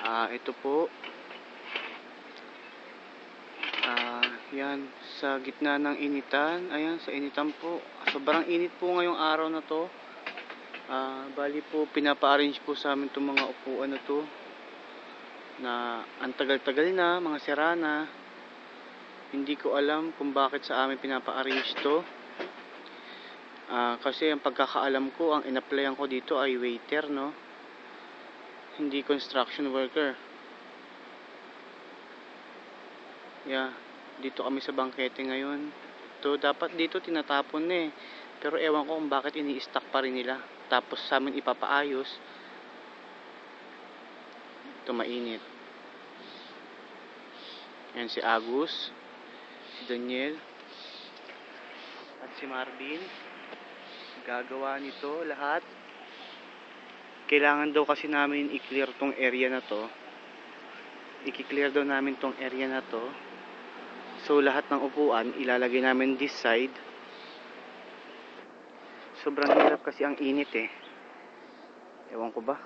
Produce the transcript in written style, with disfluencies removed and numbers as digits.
Ito po. Yan, sa gitna ng initan. Ayan, sa initan po. Sobrang init po ngayong araw na to. Bali po, pinapa-arrange po sa amin itong mga upuan na to. Na ang tagal-tagal na, mga sira na. Hindi ko alam kung bakit sa amin pinapa-arrange to. Kasi ang pagkakaalam ko, ang in-applyan ko dito ay waiter, no? Hindi construction worker. Yeah, dito kami sa bangkete ngayon. To dapat dito tinatapon na eh. Pero ewan ko kung bakit ini-stack pa rin nila. Tapos sa amin ipapaayos. Ito mainit. Yan si Agus, si Daniel, at si Marvin. Gagawa nito lahat. Kailangan daw kasi namin i-clear tong area na to. I-clear daw namin tong area na to. So lahat ng upuan ilalagay namin this side. Sobrang hirap kasi ang init eh. Ewan ko ba.